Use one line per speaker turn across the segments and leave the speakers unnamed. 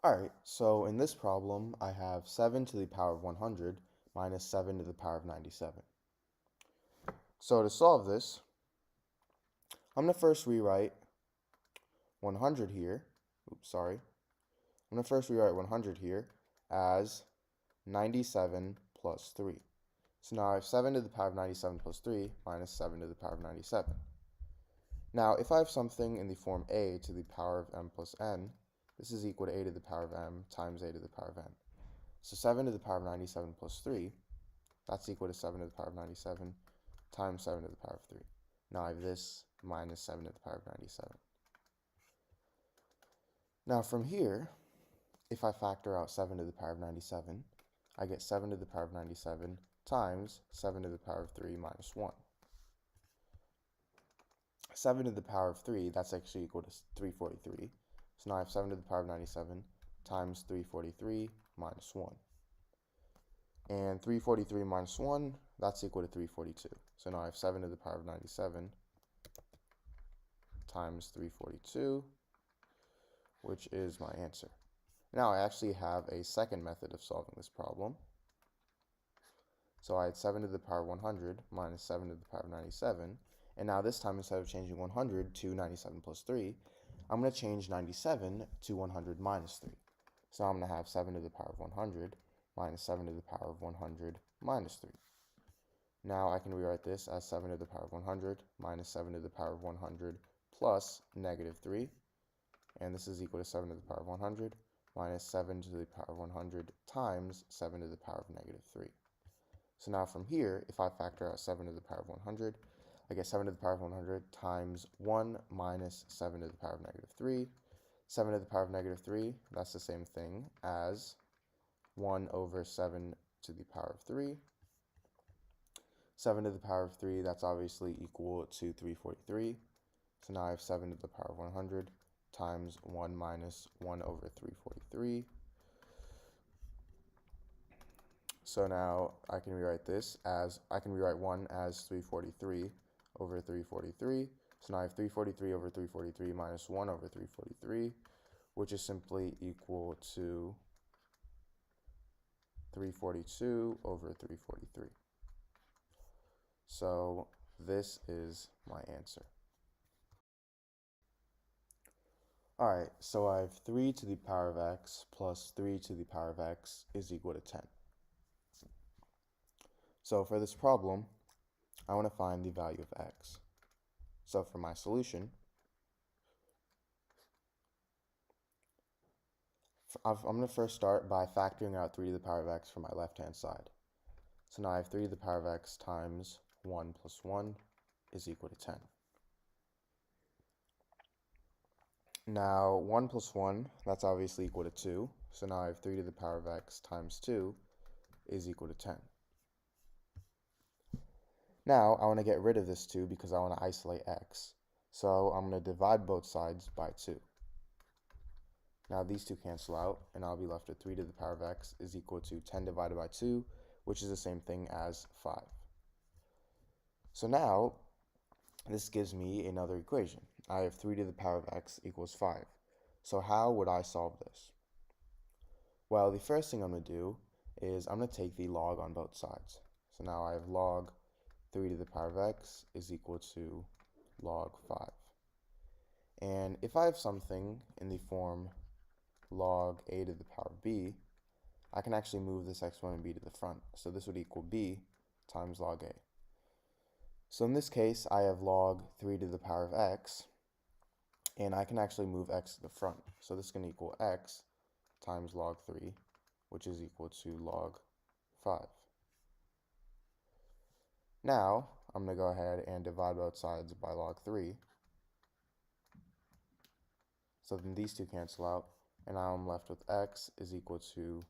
Alright, so in this problem, I have 7 to the power of 100 minus 7 to the power of 97. So to solve this, I'm going to first rewrite 100 here. Oops, sorry. I'm going to first rewrite 100 here as 97 plus 3. So now I have 7 to the power of 97 plus 3 minus 7 to the power of 97. Now, if I have something in the form a to the power of m plus n, this is equal to a to the power of m times a to the power of n. So 7 to the power of 97 plus 3, that's equal to 7 to the power of 97 times 7 to the power of 3. Now I have this minus 7 to the power of 97. Now from here, if I factor out 7 to the power of 97, I get 7 to the power of 97 times 7 to the power of 3 minus 1. 7 to the power of 3, that's actually equal to 343. So now I have 7 to the power of 97 times 343 minus 1. And 343 minus 1, that's equal to 342. So now I have 7 to the power of 97 times 342, which is my answer. Now I actually have a second method of solving this problem. So I had 7 to the power of 100 minus 7 to the power of 97. And now this time, instead of changing 100 to 97 plus 3, I'm going to change 97 to 100 minus 3. So I'm going to have 7 to the power of 100 minus 7 to the power of 100 minus 3. Now I can rewrite this as 7 to the power of 100 minus 7 to the power of 100 plus negative 3. And this is equal to 7 to the power of 100 minus 7 to the power of 100 times 7 to the power of negative 3. So now from here, if I factor out 7 to the power of 100, I get 7 to the power of 100 times 1 minus 7 to the power of negative 3. 7 to the power of negative 3, that's the same thing as 1 over 7 to the power of 3. 7 to the power of 3, that's obviously equal to 343. So now I have 7 to the power of 100 times 1 minus 1 over 343. So now I can rewrite this as, I can rewrite 1 as 343 over 343. So now I have 343 over 343 minus 1 over 343, which is simply equal to 342 over 343. So this is my answer. Alright, so I have 3 to the power of x plus 3 to the power of x is equal to 10. So for this problem, I want to find the value of x. So for my solution, I'm going to first start by factoring out 3 to the power of x from my left-hand side. So now I have 3 to the power of x times 1 plus 1 is equal to 10. Now 1 plus 1, that's obviously equal to 2. So now I have 3 to the power of x times 2 is equal to 10. Now I want to get rid of this 2 because I want to isolate x. So I'm going to divide both sides by 2. Now these two cancel out, and I'll be left with 3 to the power of x is equal to 10 divided by 2, which is the same thing as 5. So now, this gives me another equation. I have 3 to the power of x equals 5. So how would I solve this? Well, the first thing I'm going to do is I'm going to take the log on both sides. So now I have log 3 to the power of x is equal to log 5. And if I have something in the form log a to the power of b, I can actually move this exponent b to the front. So this would equal b times log a. So in this case, I have log 3 to the power of x, and I can actually move x to the front. So this can equal x times log 3, which is equal to log 5. Now, I'm going to go ahead and divide both sides by log 3. So then these two cancel out, and now I'm left with x is equal to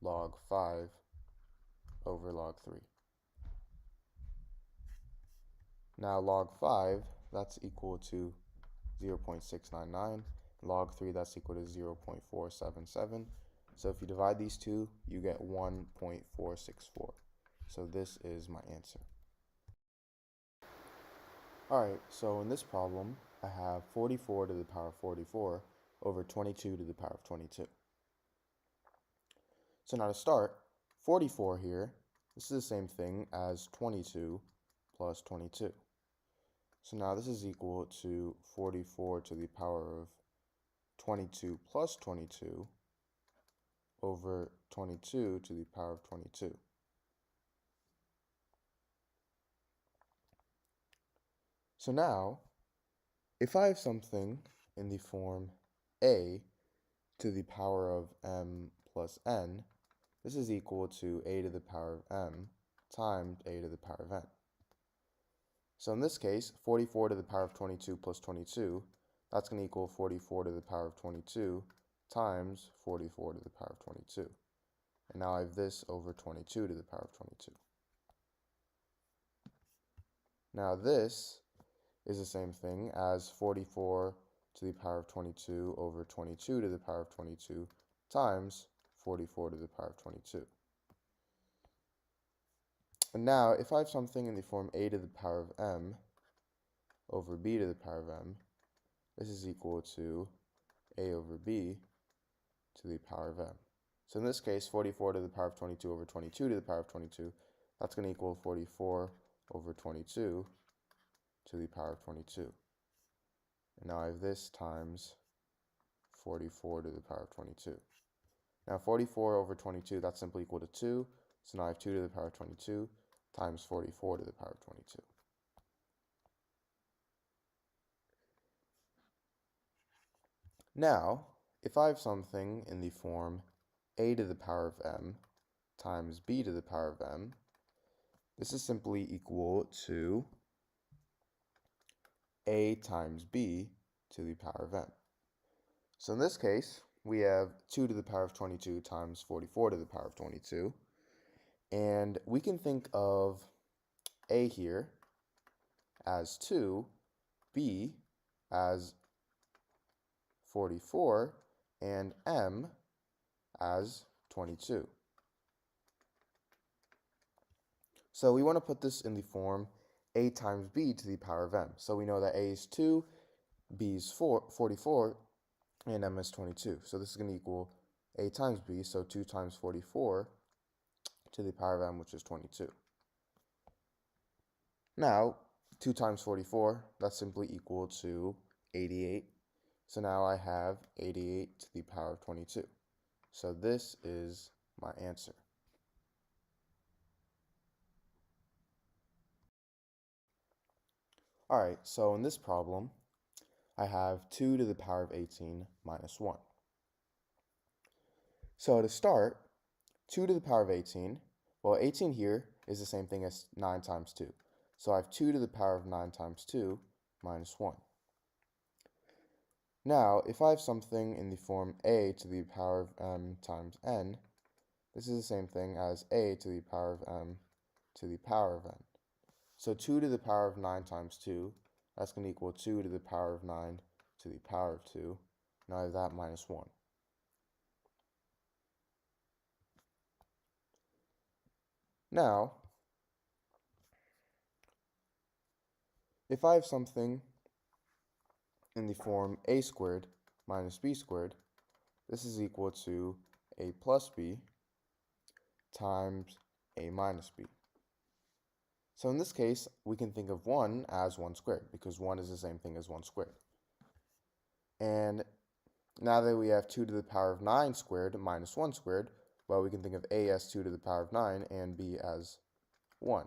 log 5 over log 3. Now log 5, that's equal to 0.699. Log 3, that's equal to 0.477. So if you divide these two, you get 1.464. So this is my answer. Alright, so in this problem, I have 44 to the power of 44 over 22 to the power of 22. So now to start, 44 here, this is the same thing as 22 plus 22. So now this is equal to 44 to the power of 22 plus 22 over 22 to the power of 22. So now, if I have something in the form a to the power of m plus n, this is equal to a to the power of m times a to the power of n. So in this case, 44 to the power of 22 plus 22, that's going to equal 44 to the power of 22 times 44 to the power of 22. And now I have this over 22 to the power of 22. Now this is the same thing as 44 to the power of 22 over 22 to the power of 22 times 44 to the power of 22. And now, if I have something in the form a to the power of m over b to the power of m, this is equal to a over b to the power of m. So in this case, 44 to the power of 22 over 22 to the power of 22, that's going to equal 44 over 22 to the power of 22. And now I have this times 44 to the power of 22. Now 44 over 22, that's simply equal to 2. So now I have 2 to the power of 22 times 44 to the power of 22. Now, if I have something in the form a to the power of m times b to the power of m, this is simply equal to a times b to the power of m. So in this case, we have 2 to the power of 22 times 44 to the power of 22. And we can think of a here as 2, b as 44, and m as 22. So we want to put this in the form a times b to the power of m. So we know that a is 2, b is 44, and m is 22. So this is going to equal a times b, so 2 times 44 to the power of m, which is 22. Now, 2 times 44, that's simply equal to 88. So now I have 88 to the power of 22. So this is my answer. Alright, so in this problem, I have 2 to the power of 18 minus 1. So to start, 2 to the power of 18, well, 18 here is the same thing as 9 times 2. So I have 2 to the power of 9 times 2 minus 1. Now, if I have something in the form a to the power of m times n, this is the same thing as a to the power of m to the power of n. So 2 to the power of 9 times 2, that's going to equal 2 to the power of 9 to the power of 2. Now I have that minus 1. Now, if I have something in the form a squared minus b squared, this is equal to a plus b times a minus b. So in this case, we can think of 1 as 1 squared, because 1 is the same thing as 1 squared. And now that we have 2 to the power of 9 squared minus 1 squared, well, we can think of a as 2 to the power of 9 and b as 1.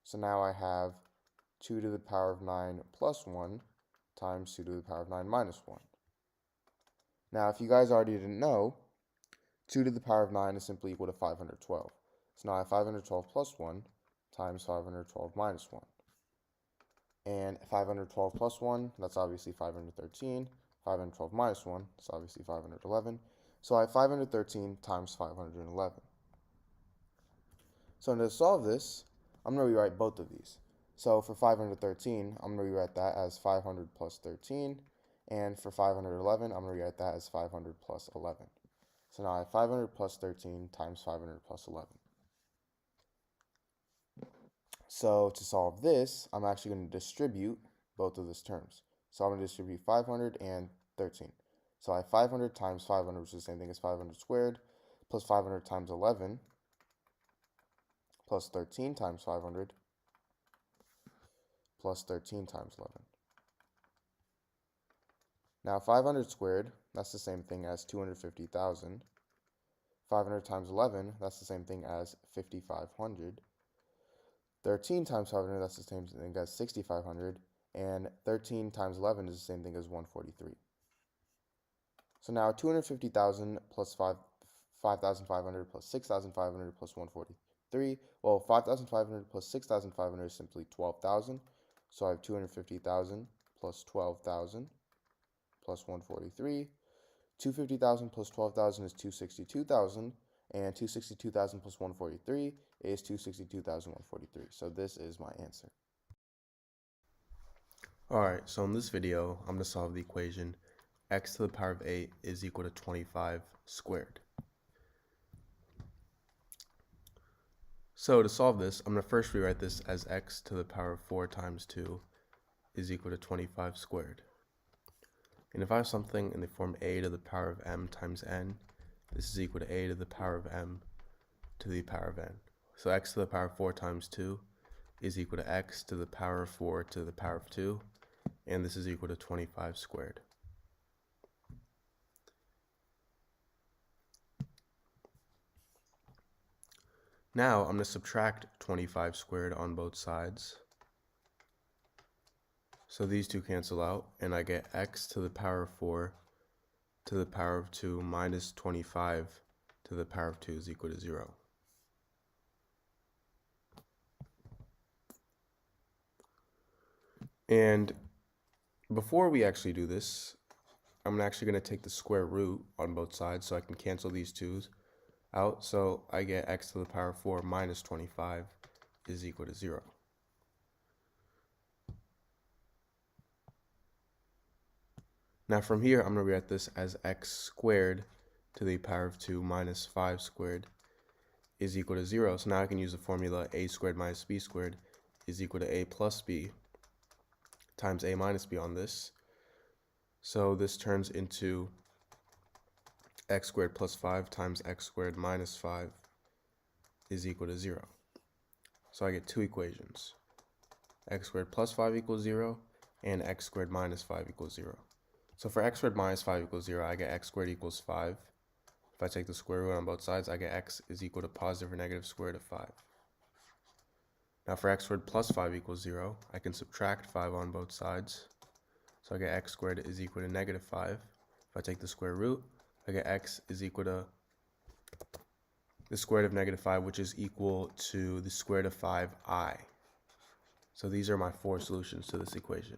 So now I have 2 to the power of 9 plus 1 times 2 to the power of 9 minus 1. Now, if you guys already didn't know, 2 to the power of 9 is simply equal to 512. So now I have 512 plus 1 times 512 minus 1. And 512 plus 1, that's obviously 513. 512 minus 1, that's obviously 511. So I have 513 times 511. So to solve this, I'm going to rewrite both of these. So for 513, I'm going to rewrite that as 500 plus 13. And for 511, I'm going to rewrite that as 500 plus 11. So now I have 500 plus 13 times 500 plus 11. So to solve this, I'm actually going to distribute both of these terms. So I'm going to distribute 500 and 13. So I have 500 times 500, which is the same thing as 500 squared, plus 500 times 11 plus 13 times 500 plus 13 times 11. Now 500 squared, that's the same thing as 250,000. 500 times 11, that's the same thing as 5,500. 13 times 500, that's the same thing as 6,500. And 13 times 11 is the same thing as 143. So now 250,000 plus 5,500 plus 6,500 plus 143. Well, 5,500 plus 6,500 is simply 12,000. So I have 250,000 plus 12,000 plus 143. 250,000 plus 12,000 is 262,000. And 262,000 plus 143 is 262,143. So this is my answer. Alright, so in this video, I'm going to solve the equation x to the power of 8 is equal to 25 squared. So to solve this, I'm going to first rewrite this as x to the power of 4 times 2 is equal to 25 squared. And if I have something in the form a to the power of m times n, this is equal to a to the power of m to the power of n. So x to the power of 4 times 2 is equal to x to the power of 4 to the power of 2, and this is equal to 25 squared. Now I'm going to subtract 25 squared on both sides. So these two cancel out, and I get x to the power of 4 to the power of 2 minus 25 to the power of 2 is equal to 0. And before we actually do this, I'm actually going to take the square root on both sides so I can cancel these 2's out. So I get x to the power of 4 minus 25 is equal to 0. Now from here, I'm going to rewrite this as x squared to the power of 2 minus 5 squared is equal to 0. So now I can use the formula a squared minus b squared is equal to a plus b times a minus b on this. So this turns into x squared plus 5 times x squared minus 5 is equal to 0. So I get two equations. X squared plus 5 equals 0 and x squared minus 5 equals 0. So for x squared minus 5 equals 0, I get x squared equals 5. If I take the square root on both sides, I get x is equal to positive or negative square root of 5. Now for x squared plus 5 equals 0, I can subtract 5 on both sides. So I get x squared is equal to negative 5. If I take the square root, I get x is equal to the square root of negative 5, which is equal to the square root of 5i. So these are my four solutions to this equation.